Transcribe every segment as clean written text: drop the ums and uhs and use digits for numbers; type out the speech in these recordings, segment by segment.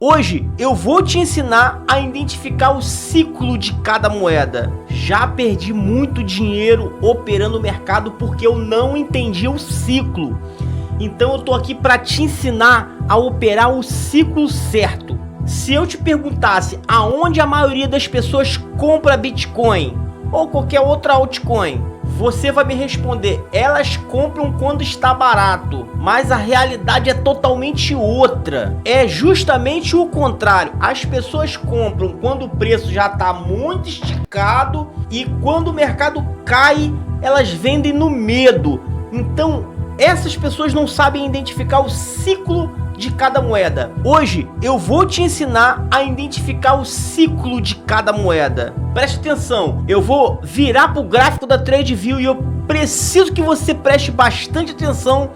Hoje eu vou te ensinar a identificar o ciclo de cada moeda. Já perdi muito dinheiro operando o mercado porque eu não entendi o ciclo. Então eu tô aqui para te ensinar a operar o ciclo certo. Se eu te perguntasse aonde a maioria das pessoas compra Bitcoin ou qualquer outra altcoin, você vai me responder, elas compram quando está barato, mas a realidade é totalmente outra. É justamente o contrário. As pessoas compram quando o preço já está muito esticado e quando o mercado cai, elas vendem no medo. Então, essas pessoas não sabem identificar o ciclo de cada moeda. Hoje eu vou te ensinar a identificar o ciclo de cada moeda. Preste atenção, eu vou virar para o gráfico da TradingView e eu preciso que você preste bastante atenção,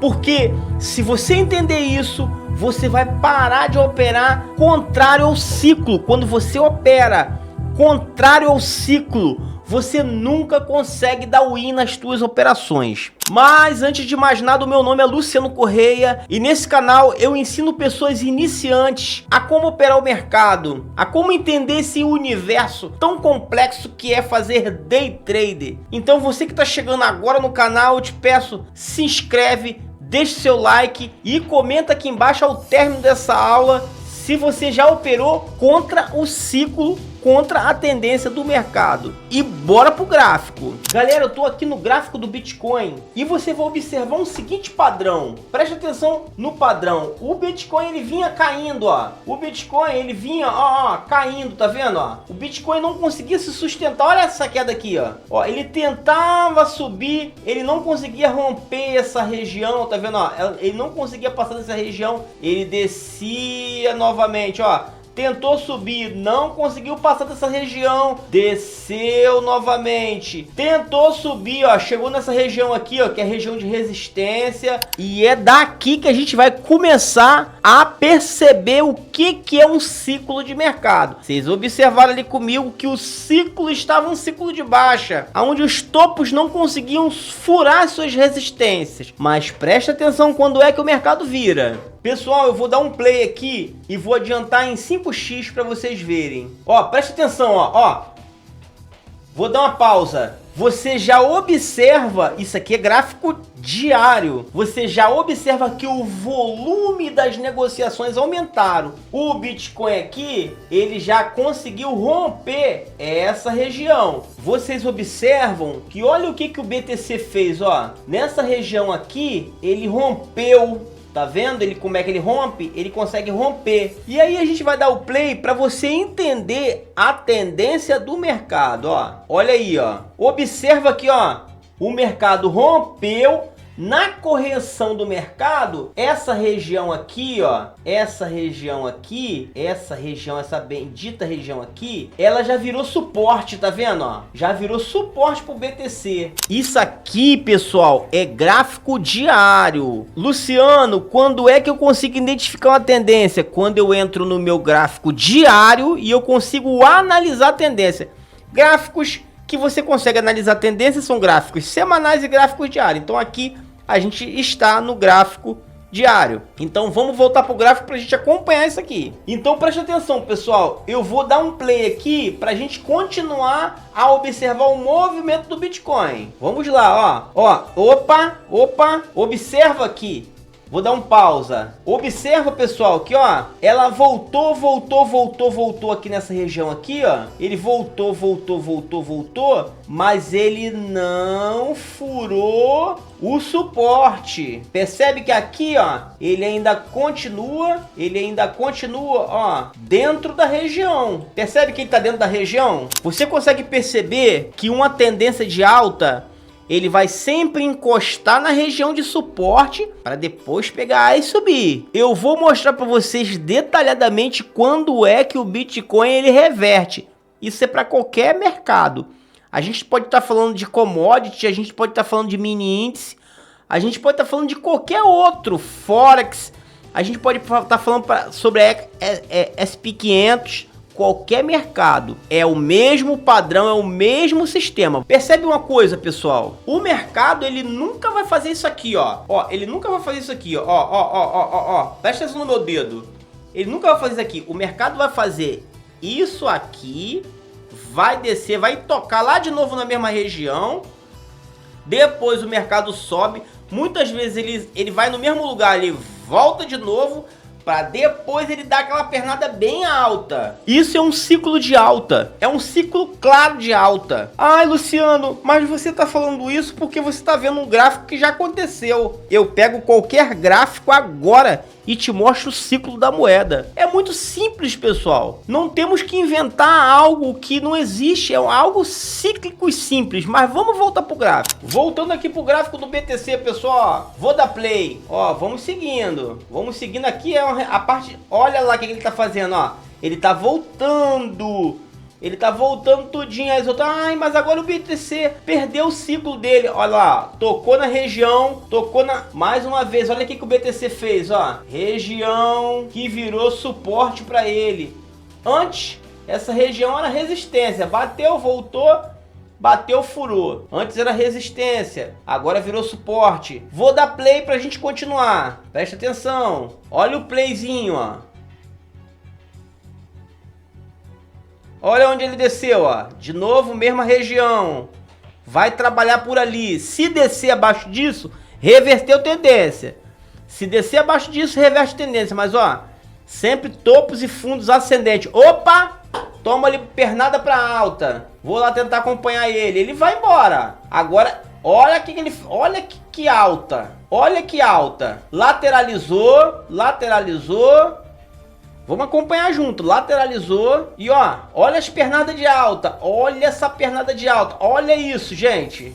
porque se você entender isso, você vai parar de operar contrário ao ciclo. Quando você opera contrário ao ciclo, você nunca consegue dar win nas suas operações. Mas antes de mais nada, o meu nome é Luciano Correia e nesse canal eu ensino pessoas iniciantes a como operar o mercado, a como entender esse universo tão complexo que é fazer day trade. Então você que está chegando agora no canal, eu te peço, se inscreve, deixe seu like e comenta aqui embaixo ao término dessa aula se você já operou contra o ciclo, contra a tendência do mercado. E bora pro gráfico. Galera, eu tô aqui no gráfico do Bitcoin e você vai observar um seguinte padrão. Preste atenção no padrão. O Bitcoin ele vinha caindo, ó. O Bitcoin ele vinha, ó, caindo, tá vendo, ó? O Bitcoin não conseguia se sustentar. Olha essa queda aqui, ó. Ó, ele tentava subir, ele não conseguia romper essa região, tá vendo, ó? Ele não conseguia passar dessa região, ele descia novamente, ó. Tentou subir, não conseguiu passar dessa região, desceu novamente, tentou subir, ó, chegou nessa região aqui, ó, que é a região de resistência, e é daqui que a gente vai começar a perceber o que é um ciclo de mercado. Vocês observaram ali comigo que o ciclo estava um ciclo de baixa, onde os topos não conseguiam furar suas resistências, mas presta atenção quando é que o mercado vira. Pessoal, eu vou dar um play aqui e vou adiantar em 5x para vocês verem. Ó, presta atenção, ó. Vou dar uma pausa. Você já observa, isso aqui é gráfico diário. Você já observa que o volume das negociações aumentaram. O Bitcoin aqui, ele já conseguiu romper essa região. Vocês observam que olha o que o BTC fez, ó. Nessa região aqui, ele rompeu. Tá vendo ele como é que ele rompe? Ele consegue romper. E aí a gente vai dar o play para você entender a tendência do mercado, ó. Olha aí, ó. Observa aqui, ó. O mercado rompeu. Na correção do mercado, essa região aqui, ó, essa bendita região aqui, ela já virou suporte, tá vendo, ó? Já virou suporte pro BTC. Isso aqui, pessoal, é gráfico diário. Luciano, quando é que eu consigo identificar uma tendência? Quando eu entro no meu gráfico diário e eu consigo analisar a tendência. Gráficos que você consegue analisar a tendência são gráficos semanais e gráficos diários. Então aqui a gente está no gráfico diário. Então vamos voltar para o gráfico para a gente acompanhar isso aqui. Então preste atenção, pessoal. Eu vou dar um play aqui para a gente continuar a observar o movimento do Bitcoin. Vamos lá, ó. Opa. Observa aqui. Vou dar um pausa. Observa, pessoal, que ó, ela voltou aqui nessa região aqui, ó. Ele voltou, mas ele não furou o suporte. Percebe que aqui, ó, ele ainda continua, ó, dentro da região. Percebe que ele tá dentro da região? Você consegue perceber que uma tendência de alta, ele vai sempre encostar na região de suporte para depois pegar e subir. Eu vou mostrar para vocês detalhadamente quando é que o Bitcoin ele reverte. Isso é para qualquer mercado. A gente pode estar falando de commodity, a gente pode estar falando de mini índice, a gente pode estar falando de qualquer outro, Forex, a gente pode estar falando sobre SP500, qualquer mercado. É o mesmo padrão, é o mesmo sistema. Percebe uma coisa, pessoal? O mercado, ele nunca vai fazer isso aqui, ó. Ó, ele nunca vai fazer isso aqui, ó. Ó. Presta atenção no meu dedo. Ele nunca vai fazer isso aqui. O mercado vai fazer isso aqui, vai descer, vai tocar lá de novo na mesma região. Depois o mercado sobe. Muitas vezes ele vai no mesmo lugar, ele volta de novo, para depois ele dar aquela pernada bem alta. Isso é um ciclo de alta. É um ciclo claro de alta. Ai, Luciano, mas você tá falando isso porque você tá vendo um gráfico que já aconteceu. Eu pego qualquer gráfico agora e te mostro o ciclo da moeda. É muito simples, pessoal. Não temos que inventar algo que não existe. É algo cíclico e simples. Mas vamos voltar pro gráfico. Voltando aqui pro gráfico do BTC, pessoal. Ó, vou dar play. Ó, vamos seguindo. Vamos seguindo aqui. É a parte... Olha lá o que ele tá fazendo, ó. Ele tá voltando. Ele tá voltando tudinho. Aí outras, ai, mas agora o BTC perdeu o ciclo dele. Olha lá, tocou na região, tocou na... Mais uma vez, olha o que o BTC fez, ó. Região que virou suporte para ele. Antes, essa região era resistência. Bateu, voltou, bateu, furou. Antes era resistência, agora virou suporte. Vou dar play pra gente continuar. Presta atenção. Olha o playzinho, ó. Olha onde ele desceu, ó. De novo, mesma região. Vai trabalhar por ali. Se descer abaixo disso, reverteu tendência. Se descer abaixo disso, reverte tendência. Mas, ó, sempre topos e fundos ascendentes. Opa! Toma ali pernada para alta. Vou lá tentar acompanhar ele. Ele vai embora. Agora, olha que ele... Olha que alta. Olha que alta. Lateralizou. Lateralizou. Vamos acompanhar junto. Lateralizou. E ó, olha as pernadas de alta. Olha essa pernada de alta. Olha isso, gente.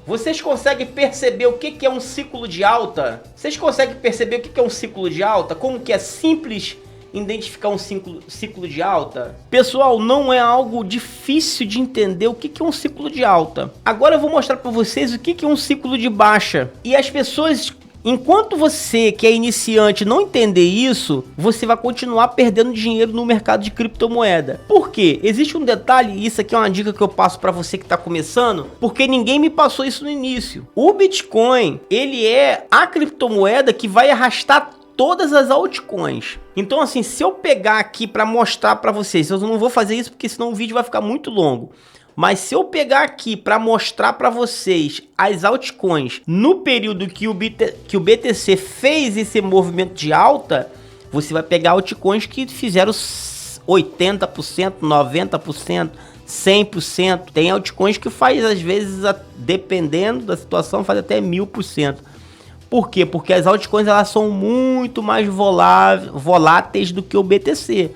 Vocês conseguem perceber o que é um ciclo de alta? Vocês conseguem perceber o que é um ciclo de alta? Como que é simples identificar um ciclo de alta? Pessoal, não é algo difícil de entender o que é um ciclo de alta. Agora eu vou mostrar para vocês o que é um ciclo de baixa. E as pessoas, enquanto você que é iniciante não entender isso, você vai continuar perdendo dinheiro no mercado de criptomoeda. Por quê? Existe um detalhe, isso aqui é uma dica que eu passo para você que está começando, porque ninguém me passou isso no início. O Bitcoin, ele é a criptomoeda que vai arrastar todas as altcoins. Então assim, se eu pegar aqui para mostrar para vocês, eu não vou fazer isso porque senão o vídeo vai ficar muito longo. Mas se eu pegar aqui para mostrar para vocês as altcoins no período que o BTC fez esse movimento de alta, você vai pegar altcoins que fizeram 80%, 90%, 100%. Tem altcoins que faz às vezes, dependendo da situação, faz até 1000%. Por quê? Porque as altcoins elas são muito mais voláteis do que o BTC.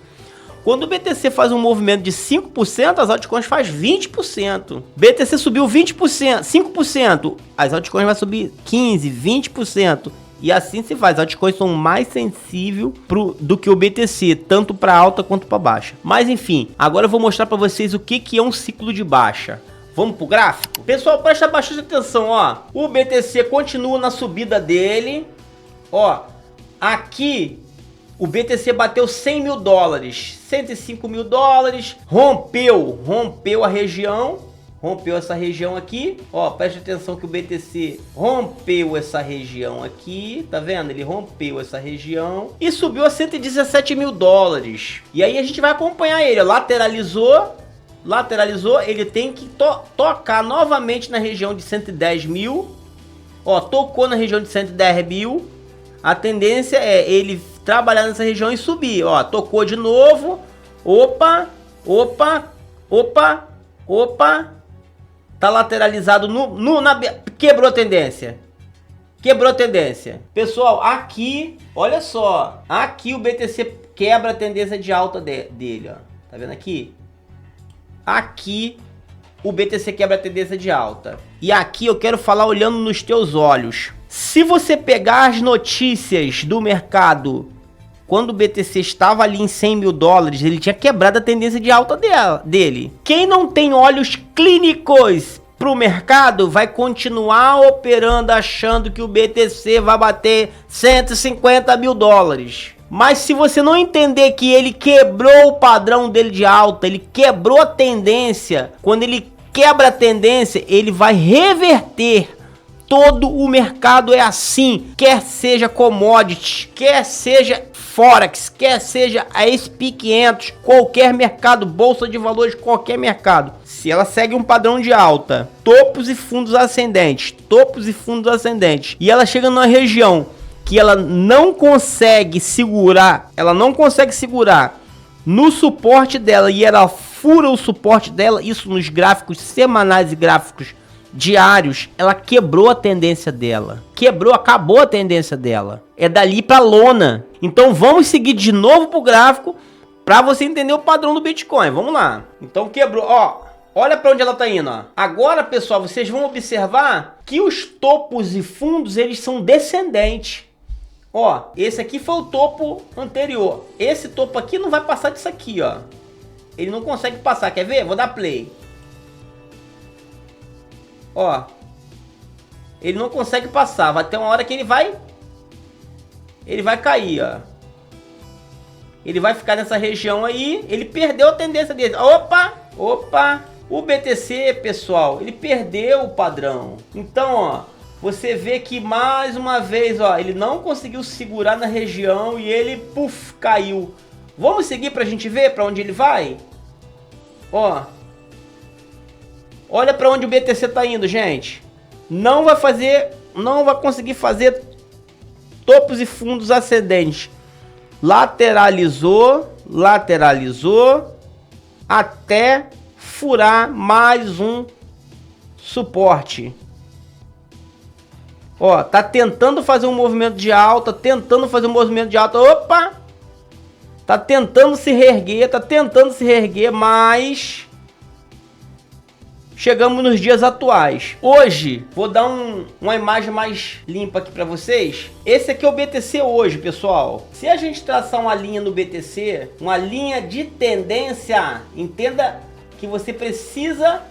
Quando o BTC faz um movimento de 5%, as altcoins faz 20%. BTC subiu 20%, 5%, as altcoins vão subir 15%, 20%. E assim se faz. As altcoins são mais sensíveis do que o BTC, tanto para alta quanto para baixa. Mas enfim, agora eu vou mostrar para vocês o que é um ciclo de baixa. Vamos pro gráfico? Pessoal, presta bastante atenção, ó. O BTC continua na subida dele. Ó, aqui o BTC bateu 100 mil dólares, 105 mil dólares. Rompeu a região. Rompeu essa região aqui. Ó, preste atenção que o BTC rompeu essa região aqui. Tá vendo? Ele rompeu essa região e subiu a 117 mil dólares. E aí a gente vai acompanhar ele. Lateralizou, ele tem que tocar novamente na região de 110 mil. Ó, tocou na região de 110 mil. A tendência é ele trabalhar nessa região e subir. Ó, tocou de novo. Opa. Tá lateralizado quebrou a tendência. Pessoal, aqui, olha só. Aqui o BTC quebra a tendência de alta dele, ó. Tá vendo aqui? Aqui o BTC quebra a tendência de alta. E aqui eu quero falar olhando nos teus olhos. Se você pegar as notícias do mercado, quando o BTC estava ali em 100 mil dólares, ele tinha quebrado a tendência de alta dele. Quem não tem olhos clínicos para o mercado vai continuar operando achando que o BTC vai bater 150 mil dólares. Mas se você não entender que ele quebrou o padrão dele de alta, ele quebrou a tendência, quando ele quebra a tendência, ele vai reverter todo o mercado é assim, quer seja commodities, quer seja Forex, quer seja a SP 500, qualquer mercado, bolsa de valores, qualquer mercado. Se ela segue um padrão de alta, topos e fundos ascendentes, e ela chega numa região que ela não consegue segurar, no suporte dela e ela fura o suporte dela, isso nos gráficos semanais e gráficos diários, ela quebrou a tendência dela. Acabou a tendência dela. É dali pra lona. Então vamos seguir de novo pro gráfico pra você entender o padrão do Bitcoin. Vamos lá. Então quebrou, ó. Olha pra onde ela tá indo, ó. Agora, pessoal, vocês vão observar que os topos e fundos, eles são descendentes. Ó, esse aqui foi o topo anterior. Esse topo aqui não vai passar disso aqui, ó. Ele não consegue passar. Quer ver? Vou dar play. Ó, ele não consegue passar, vai ter uma hora que ele vai cair, ó. Ele vai ficar nessa região aí, ele perdeu a tendência dele. Opa, o BTC, pessoal, ele perdeu o padrão. Então, ó, você vê que mais uma vez, ó, ele não conseguiu segurar na região e ele, puf, caiu. Vamos seguir pra gente ver pra onde ele vai? Ó. Olha para onde o BTC tá indo, gente. Não vai conseguir fazer topos e fundos ascendentes. Lateralizou até furar mais um suporte. Ó, tá tentando fazer um movimento de alta, Opa! Tá tentando se reerguer, mas chegamos nos dias atuais. Hoje, vou dar uma imagem mais limpa aqui para vocês. Esse aqui é o BTC hoje, pessoal. Se a gente traçar uma linha no BTC, uma linha de tendência, entenda que você precisa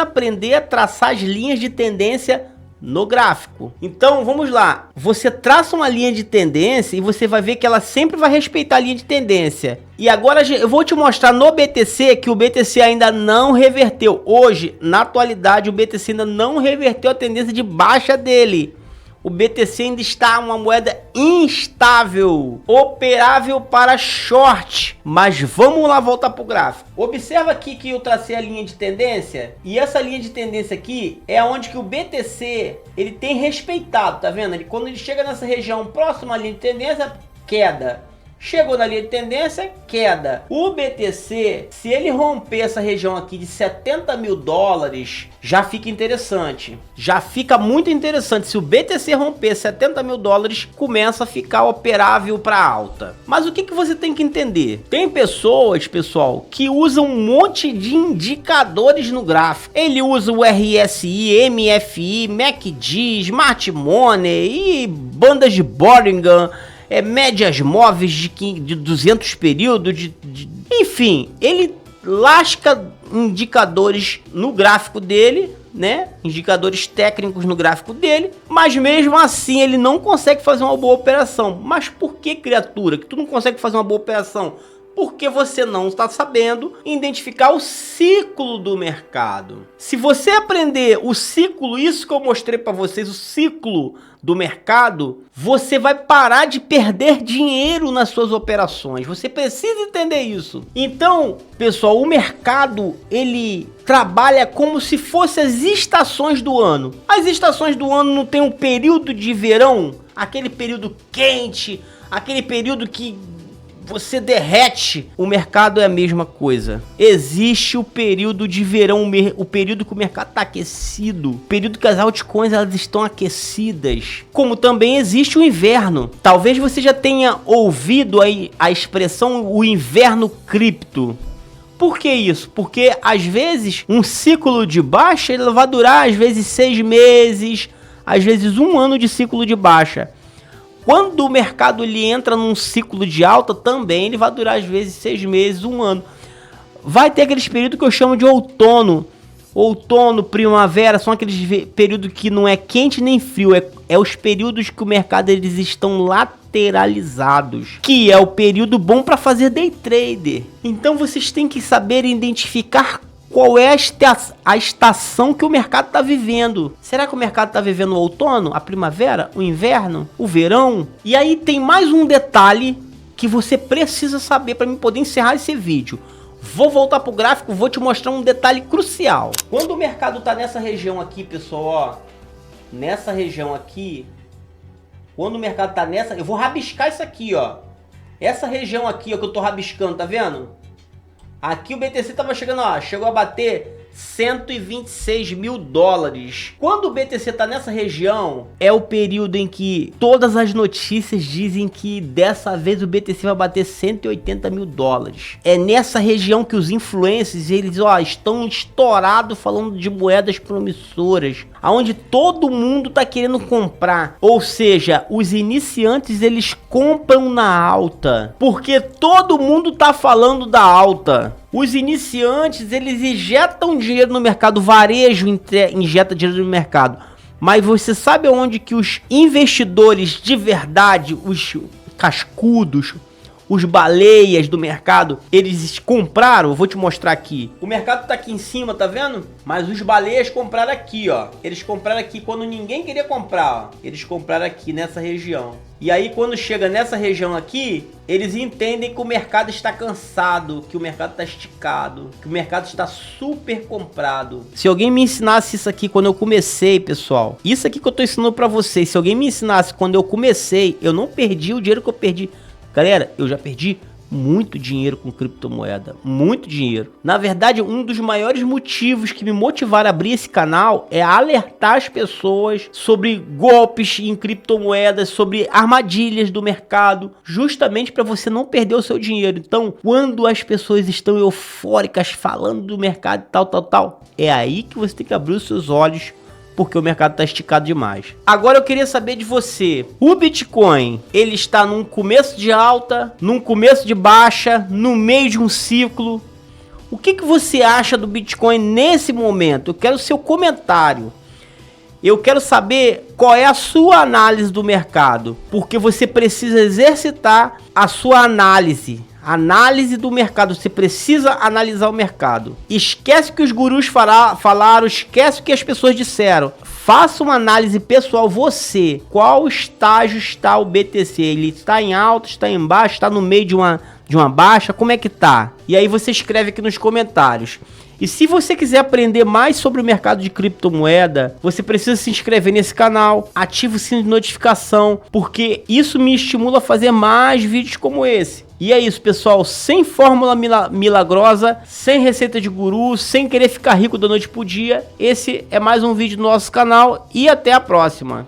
aprender a traçar as linhas de tendência no gráfico. Então, vamos lá. Você traça uma linha de tendência e você vai ver que ela sempre vai respeitar a linha de tendência. E agora eu vou te mostrar no BTC que o BTC ainda não reverteu. Hoje, na atualidade, o BTC ainda não reverteu a tendência de baixa dele. O BTC ainda está uma moeda instável, operável para short. Mas vamos lá voltar para o gráfico. Observa aqui que eu tracei a linha de tendência. E essa linha de tendência aqui é onde que o BTC ele tem respeitado, tá vendo? Quando ele chega nessa região próxima à linha de tendência, queda. Chegou na linha de tendência, queda. O BTC, se ele romper essa região aqui de 70 mil dólares, já fica interessante. Já fica muito interessante. Se o BTC romper 70 mil dólares, começa a ficar operável para alta. Mas o que você tem que entender? Tem pessoas, pessoal, que usam um monte de indicadores no gráfico. Ele usa o RSI, MFI, MACD, Smart Money e bandas de Bollinger, médias móveis de 200 períodos, enfim, ele lasca indicadores no gráfico dele, né? Indicadores técnicos no gráfico dele, mas mesmo assim ele não consegue fazer uma boa operação. Mas por que, criatura, que tu não consegue fazer uma boa operação? Porque você não está sabendo identificar o ciclo do mercado. Se você aprender o ciclo, isso que eu mostrei para vocês, o ciclo do mercado, você vai parar de perder dinheiro nas suas operações. Você precisa entender isso. Então, pessoal, o mercado, ele trabalha como se fossem as estações do ano. As estações do ano não tem um período de verão, aquele período quente, aquele período que você derrete. O mercado é a mesma coisa. Existe o período de verão, o período que o mercado está aquecido, o período que as altcoins elas estão aquecidas. Como também existe o inverno. Talvez você já tenha ouvido aí a expressão o inverno cripto. Por que isso? Porque às vezes um ciclo de baixa ele vai durar às vezes 6 meses, às vezes 1 ano de ciclo de baixa. Quando o mercado ele entra num ciclo de alta, também ele vai durar às vezes 6 meses, 1 ano. Vai ter aqueles períodos que eu chamo de outono. Outono, primavera, são aqueles períodos que não é quente nem frio. É os períodos que o mercado eles estão lateralizados. Que é o período bom para fazer day trader. Então vocês têm que saber identificar qual é a estação que o mercado está vivendo. Será que o mercado está vivendo o outono, a primavera, o inverno, o verão? E aí tem mais um detalhe que você precisa saber para mim poder encerrar esse vídeo. Vou voltar pro gráfico, vou te mostrar um detalhe crucial. Quando o mercado tá nessa região aqui, pessoal, ó, nessa região aqui, quando o mercado tá nessa, eu vou rabiscar isso aqui, ó. Essa região aqui, ó, que eu tô rabiscando, tá vendo? Aqui o BTC tava chegando, ó, chegou a bater 126 mil dólares. Quando o BTC tá nessa região, é o período em que todas as notícias dizem que dessa vez o BTC vai bater 180 mil dólares. É nessa região que os influencers, eles, ó, estão estourados falando de moedas promissoras, aonde todo mundo tá querendo comprar. Ou seja, os iniciantes, eles compram na alta, porque todo mundo tá falando da alta. Os iniciantes, eles injetam dinheiro no mercado, o varejo injeta dinheiro no mercado. Mas você sabe onde que os investidores de verdade, os cascudos, os baleias do mercado, eles compraram? Eu vou te mostrar aqui. O mercado tá aqui em cima, tá vendo? Mas os baleias compraram aqui, ó. Eles compraram aqui quando ninguém queria comprar, ó. Eles compraram aqui nessa região. E aí quando chega nessa região aqui, eles entendem que o mercado está cansado, que o mercado está esticado, que o mercado está super comprado. Se alguém me ensinasse isso aqui quando eu comecei, pessoal, isso aqui que eu tô ensinando pra vocês, se alguém me ensinasse quando eu comecei, eu não perdi o dinheiro que eu perdi. Galera, eu já perdi muito dinheiro com criptomoeda, muito dinheiro. Na verdade, um dos maiores motivos que me motivaram a abrir esse canal é alertar as pessoas sobre golpes em criptomoedas, sobre armadilhas do mercado, justamente para você não perder o seu dinheiro. Então, quando as pessoas estão eufóricas falando do mercado e tal, é aí que você tem que abrir os seus olhos, porque o mercado está esticado demais. Agora eu queria saber de você. O Bitcoin, ele está num começo de alta, num começo de baixa, no meio de um ciclo. O que você acha do Bitcoin nesse momento? Eu quero o seu comentário. Eu quero saber qual é a sua análise do mercado, porque você precisa exercitar a sua análise do mercado. Você precisa analisar o mercado. Esquece o que os gurus falaram, esquece o que as pessoas disseram. Faça uma análise pessoal, você. Qual estágio está o BTC? Ele está em alta, está em baixa, está no meio de uma baixa? Como é que tá? E aí você escreve aqui nos comentários. E se você quiser aprender mais sobre o mercado de criptomoeda, você precisa se inscrever nesse canal, ativa o sino de notificação, porque isso me estimula a fazer mais vídeos como esse. E é isso, pessoal, sem fórmula milagrosa, sem receita de guru, sem querer ficar rico da noite pro dia, esse é mais um vídeo do nosso canal e até a próxima.